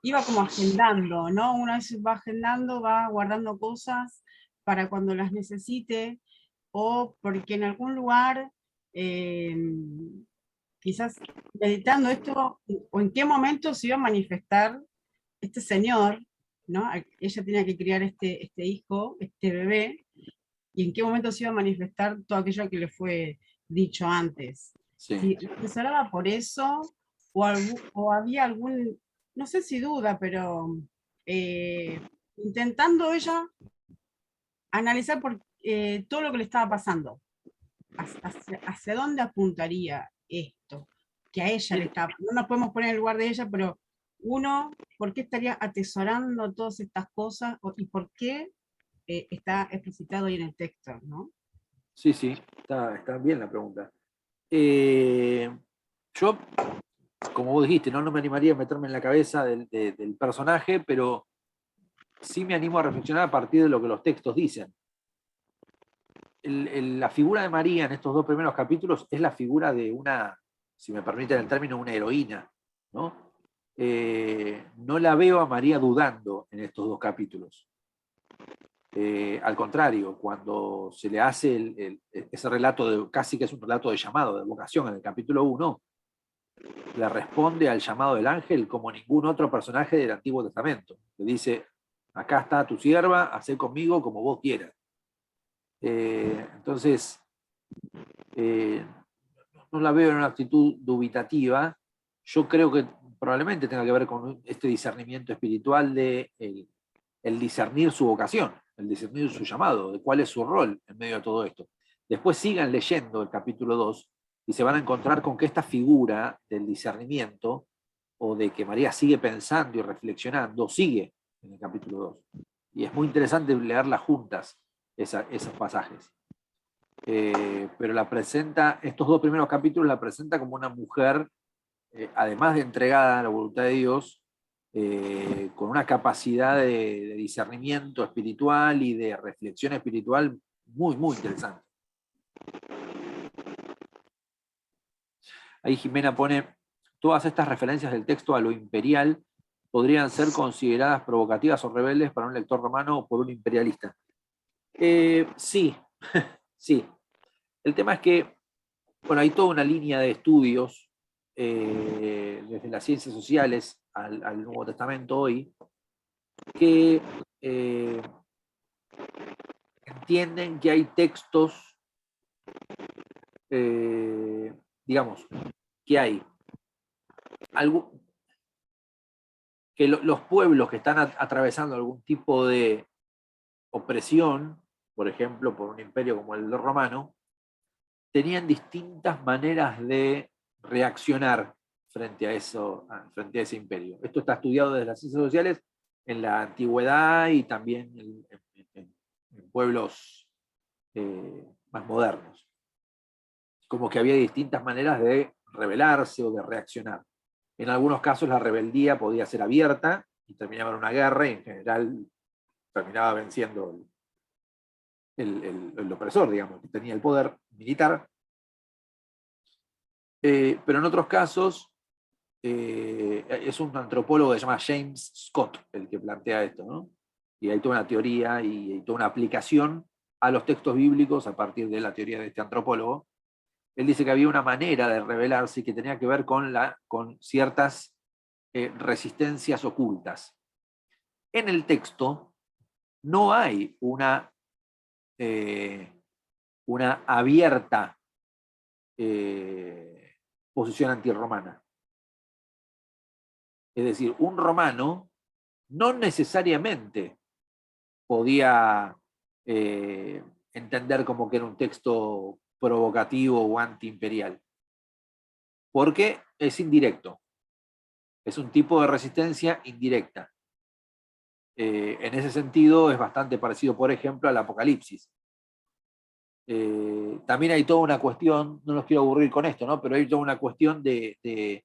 iba como agendando, ¿no? Una vez va agendando, va guardando cosas para cuando las necesite, o porque en algún lugar, quizás meditando esto, o en qué momento se iba a manifestar este señor, ¿no? Ella tenía que criar este hijo, este bebé, y en qué momento se iba a manifestar todo aquello que le fue dicho antes. Sí. Si asesoraba por eso, o había algún, no sé si duda, pero intentando ella analizar todo lo que le estaba pasando. ¿Hacia dónde apuntaría esto? Que a ella le está, no nos podemos poner en el lugar de ella, pero uno, ¿por qué estaría atesorando todas estas cosas? ¿Y por qué está explicitado ahí en el texto, ¿no? Sí, está bien la pregunta. Yo, como vos dijiste, no me animaría a meterme en la cabeza del personaje, pero sí me animo a reflexionar a partir de lo que los textos dicen. La figura de María en estos dos primeros capítulos es la figura de una, si me permiten el término, una heroína, ¿no? No la veo a María dudando en estos dos capítulos. Al contrario, cuando se le hace ese relato, casi que es un relato de llamado, de vocación en el capítulo 1, le responde al llamado del ángel como ningún otro personaje del Antiguo Testamento. Le dice, acá está tu sierva, hacé conmigo como vos quieras. Entonces, no la veo en una actitud dubitativa. Yo creo que probablemente tenga que ver con este discernimiento espiritual de el discernir su vocación, el discernir su llamado, de cuál es su rol en medio de todo esto. Después sigan leyendo el capítulo 2 y se van a encontrar con que esta figura del discernimiento, o de que María sigue pensando y reflexionando, sigue en el capítulo 2. Y es muy interesante leerlas juntas, esos pasajes. Pero la presenta, estos dos primeros capítulos la presenta como una mujer, además de entregada a la voluntad de Dios, con una capacidad de discernimiento espiritual y de reflexión espiritual muy, muy interesante. Ahí Jimena pone, todas estas referencias del texto a lo imperial podrían ser consideradas provocativas o rebeldes para un lector romano o por un imperialista. Sí, sí. El tema es que, bueno, hay toda una línea de estudios, desde las ciencias sociales al Nuevo Testamento hoy, que entienden que hay textos, digamos, que hay que los pueblos que están atravesando algún tipo de opresión, por ejemplo, por un imperio como el romano, tenían distintas maneras de reaccionar frente a ese imperio. Esto está estudiado desde las ciencias sociales en la antigüedad y también en pueblos más modernos. Como que había distintas maneras de rebelarse o de reaccionar. En algunos casos la rebeldía podía ser abierta y terminaba en una guerra, y en general terminaba venciendo el opresor, digamos, que tenía el poder militar. Pero en otros casos, es un antropólogo que se llama James Scott el que plantea esto, ¿no? Y hay toda una teoría y toda una aplicación a los textos bíblicos a partir de la teoría de este antropólogo, él dice que había una manera de rebelarse y que tenía que ver con ciertas resistencias ocultas. En el texto no hay una abierta posición antirromana. Es decir, un romano no necesariamente podía entender como que era un texto provocativo o antiimperial, porque es indirecto, es un tipo de resistencia indirecta. En ese sentido es bastante parecido, por ejemplo, al Apocalipsis. También hay toda una cuestión, no los quiero aburrir con esto, ¿no? Pero hay toda una cuestión de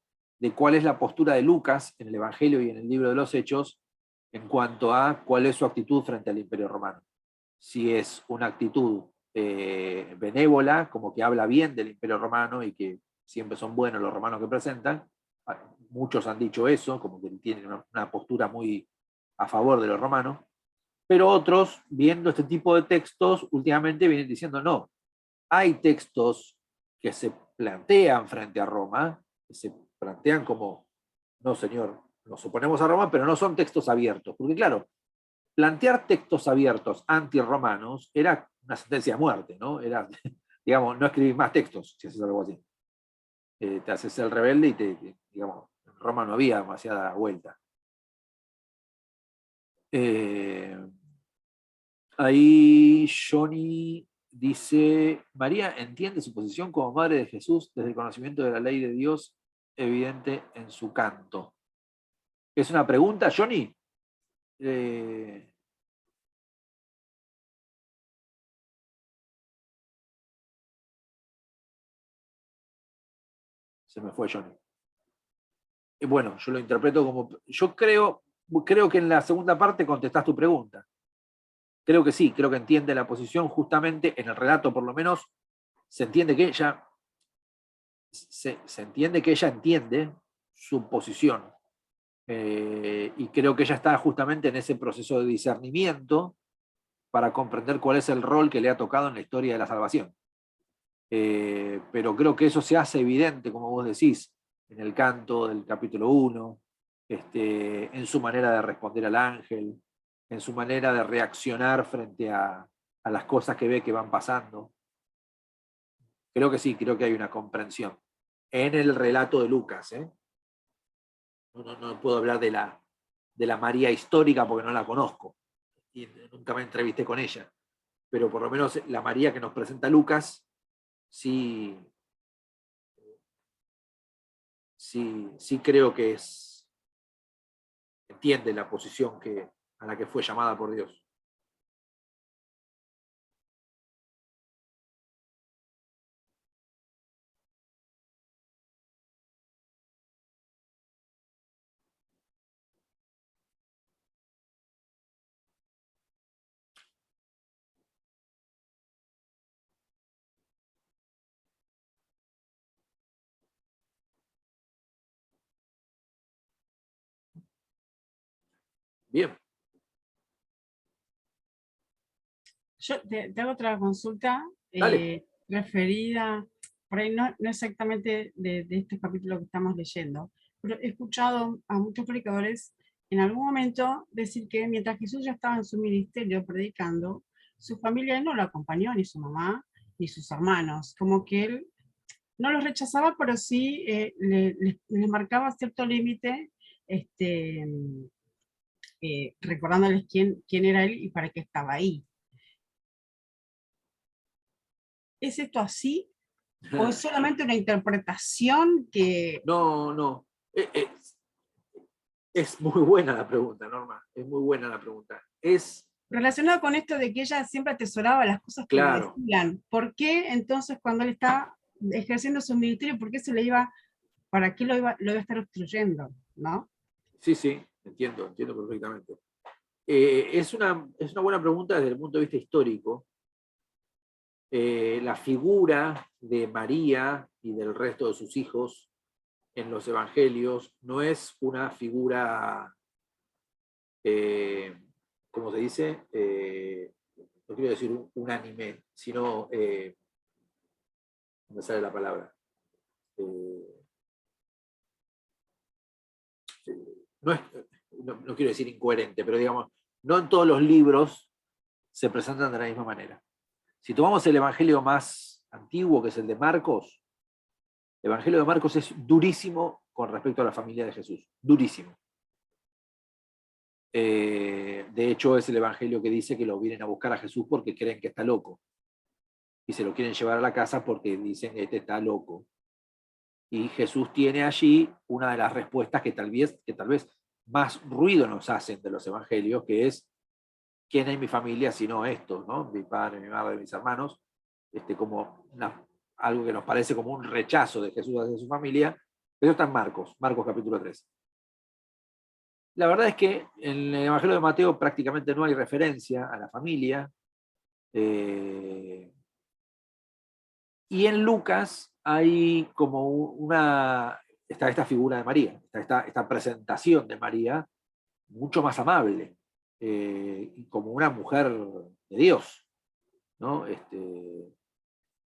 cuál es la postura de Lucas en el Evangelio y en el libro de los Hechos en cuanto a cuál es su actitud frente al Imperio Romano. Si es una actitud benévola, como que habla bien del Imperio Romano y que siempre son buenos los romanos que presentan, muchos han dicho eso, como que tienen una postura muy a favor de los romanos, pero otros, viendo este tipo de textos, últimamente vienen diciendo, no, hay textos que se plantean frente a Roma, que se plantean como, no señor, nos oponemos a Roma, pero no son textos abiertos, porque claro, plantear textos abiertos antirromanos era una sentencia de muerte, ¿no? Era, digamos, no escribir más textos, si haces algo así. Te haces el rebelde y digamos, en Roma no había demasiada vuelta. Ahí Johnny dice, María entiende su posición como madre de Jesús desde el conocimiento de la ley de Dios evidente en su canto. ¿Es una pregunta, Johnny? Se me fue Johnny. Bueno, yo lo interpreto como... Yo creo que en la segunda parte contestás tu pregunta. Creo que sí, creo que entiende la posición, justamente en el relato por lo menos, se entiende que ella entiende su posición. Y creo que ella está justamente en ese proceso de discernimiento para comprender cuál es el rol que le ha tocado en la historia de la salvación. Pero creo que eso se hace evidente, como vos decís, en el canto del capítulo 1, en su manera de responder al ángel, en su manera de reaccionar frente a las cosas que ve que van pasando. Creo que sí, creo que hay una comprensión. En el relato de Lucas, no puedo hablar de la María histórica porque no la conozco y nunca me entrevisté con ella, pero por lo menos la María que nos presenta Lucas sí creo que entiende la posición a la que fue llamada por Dios. Bien. Yo te hago otra consulta Dale. referida, por ahí no exactamente de este capítulo que estamos leyendo, pero he escuchado a muchos predicadores en algún momento decir que mientras Jesús ya estaba en su ministerio predicando, su familia no lo acompañó, ni su mamá, ni sus hermanos, como que él no los rechazaba, pero sí les marcaba cierto límite, recordándoles quién era él y para qué estaba ahí. ¿Es esto así? ¿O es solamente una interpretación que... No. Es muy buena la pregunta, Norma. Es muy buena la pregunta. Relacionado con esto de que ella siempre atesoraba las cosas que le Claro. decían, ¿por qué entonces cuando él está ejerciendo su ministerio, por qué se le iba, para qué lo iba a estar obstruyendo? ¿No? Sí, entiendo perfectamente. Es una buena pregunta desde el punto de vista histórico. La figura de María y del resto de sus hijos en los evangelios no es una figura, ¿cómo se dice? No quiero decir unánime, sino no me sale la palabra. No, no quiero decir incoherente, pero digamos, no en todos los libros se presentan de la misma manera. Si tomamos el evangelio más antiguo, que es el de Marcos, el evangelio de Marcos es durísimo con respecto a la familia de Jesús, durísimo. De hecho, es el evangelio que dice que lo vienen a buscar a Jesús porque creen que está loco. Y se lo quieren llevar a la casa porque dicen que este está loco. Y Jesús tiene allí una de las respuestas que tal vez más ruido nos hacen de los evangelios, que es: ¿quién es mi familia sino estos, ¿no? Mi padre, mi madre, mis hermanos. Como algo que nos parece como un rechazo de Jesús hacia su familia. Eso está en Marcos capítulo 3. La verdad es que en el Evangelio de Mateo prácticamente no hay referencia a la familia. Y en Lucas hay como está esta figura de María, esta presentación de María mucho más amable, como una mujer de Dios, ¿no?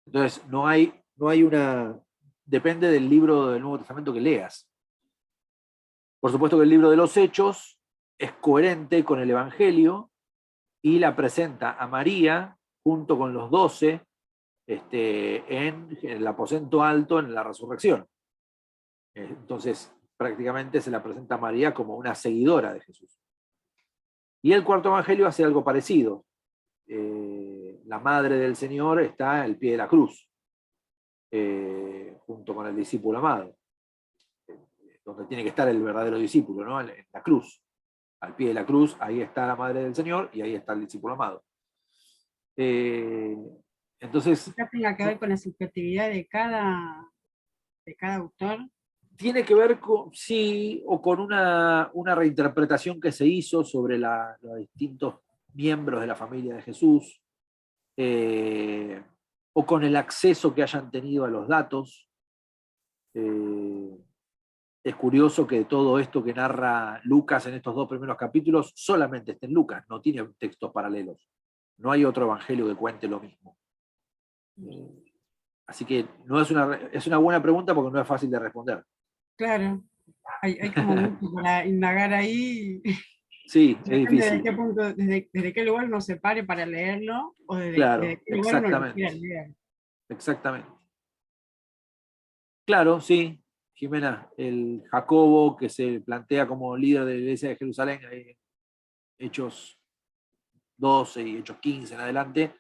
Entonces no hay una... Depende del libro del Nuevo Testamento que leas. Por supuesto que el libro de los Hechos es coherente con el Evangelio y la presenta a María junto con los 12 en el aposento alto en la resurrección. Entonces, prácticamente se la presenta a María como una seguidora de Jesús. Y el cuarto evangelio hace algo parecido. La madre del Señor está al pie de la cruz, junto con el discípulo amado, donde tiene que estar el verdadero discípulo, ¿no? En la cruz. Al pie de la cruz, ahí está la madre del Señor y ahí está el discípulo amado. Entonces... Quizás tenga que ver con la subjetividad de cada autor. Tiene que ver con, sí, o con una reinterpretación que se hizo sobre los distintos miembros de la familia de Jesús, o con el acceso que hayan tenido a los datos. Es curioso que todo esto que narra Lucas en estos 2 primeros capítulos solamente está en Lucas, no tiene textos paralelos. No hay otro evangelio que cuente lo mismo. Así que no es una buena pregunta porque no es fácil de responder. Claro, hay como mucho para indagar ahí. Sí, es Depende difícil. de qué punto, desde qué lugar uno se pare para leerlo, o Claro, desde qué lugar uno lo quiera leer. Exactamente. Claro, sí, Jimena, el Jacobo que se plantea como líder de la iglesia de Jerusalén, Hechos 12 y Hechos 15 en adelante,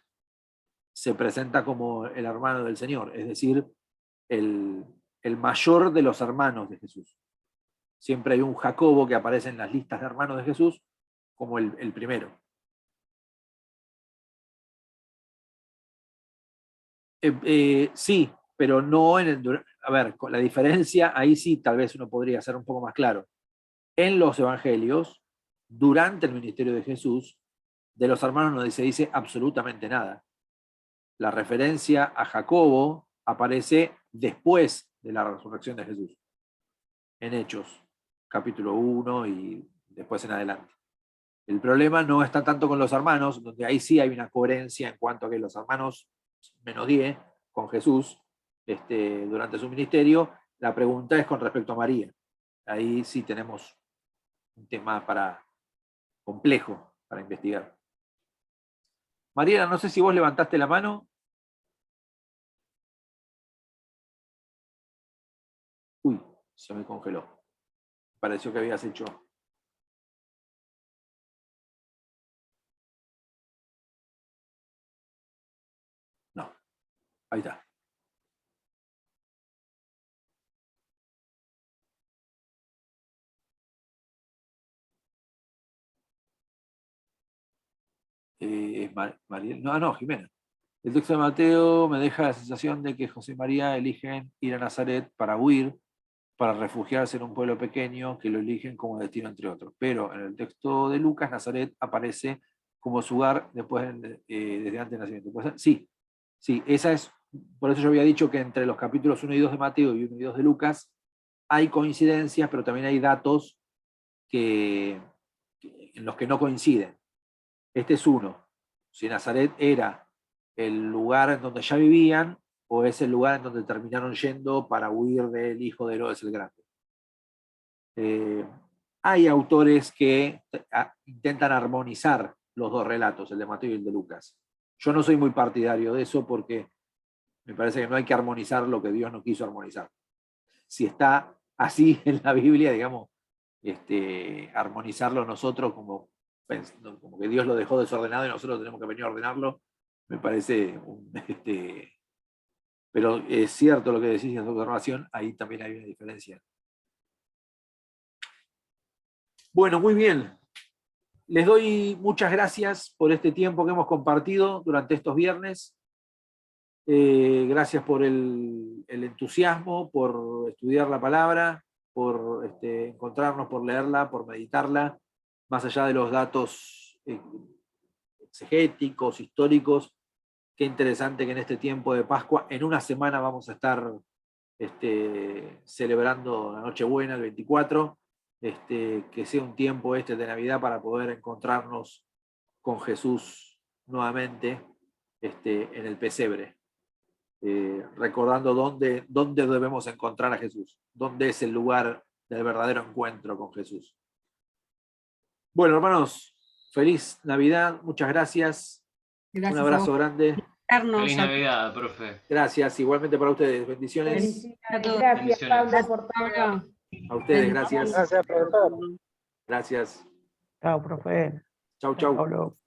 se presenta como el hermano del Señor, es decir, el mayor de los hermanos de Jesús. Siempre hay un Jacobo que aparece en las listas de hermanos de Jesús como el primero. Sí, pero no en el... A ver, con la diferencia, ahí sí tal vez uno podría ser un poco más claro. En los evangelios, durante el ministerio de Jesús, de los hermanos no se dice absolutamente nada. La referencia a Jacobo aparece después de la resurrección de Jesús, en Hechos, capítulo 1 y después en adelante. El problema no está tanto con los hermanos, donde ahí sí hay una coherencia en cuanto a que los hermanos menos 10 con Jesús durante su ministerio. La pregunta es con respecto a María. Ahí sí tenemos un tema complejo para investigar. Mariela, no sé si vos levantaste la mano. Uy, se me congeló. Pareció que habías hecho... No, ahí está. No, Jimena. El texto de Mateo me deja la sensación de que José y María eligen ir a Nazaret para huir, para refugiarse en un pueblo pequeño, que lo eligen como destino entre otros. Pero en el texto de Lucas, Nazaret aparece como su hogar después, desde antes del nacimiento. Pues, sí, esa es, por eso yo había dicho que entre los capítulos 1 y 2 de Mateo y 1 y 2 de Lucas hay coincidencias, pero también hay datos en los que no coinciden. Este es uno. Si Nazaret era el lugar en donde ya vivían, o es el lugar en donde terminaron yendo para huir del hijo de Herodes el Grande. Hay autores que intentan armonizar los dos relatos, el de Mateo y el de Lucas. Yo no soy muy partidario de eso porque me parece que no hay que armonizar lo que Dios no quiso armonizar. Si está así en la Biblia, digamos, armonizarlo nosotros como que Dios lo dejó desordenado y nosotros tenemos que venir a ordenarlo, me parece pero es cierto lo que decís en su observación, ahí también hay una diferencia. Bueno, muy bien. Les doy muchas gracias por este tiempo que hemos compartido durante estos viernes. Gracias por el entusiasmo, por estudiar la palabra, por encontrarnos, por leerla, por meditarla, más allá de los datos exegéticos, históricos. Qué interesante que en este tiempo de Pascua, en una semana vamos a estar celebrando la Nochebuena, el 24, que sea un tiempo de Navidad para poder encontrarnos con Jesús nuevamente en el pesebre. Recordando dónde debemos encontrar a Jesús, dónde es el lugar del verdadero encuentro con Jesús. Bueno, hermanos, feliz Navidad, muchas gracias. Un abrazo grande. Feliz Navidad, profe. Gracias, igualmente para ustedes. Bendiciones. Gracias, Pablo, por todo. A ustedes, gracias. Gracias, profesor. Gracias. Chao, profe. Chau, chau. Pablo.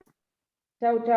Chau, chau.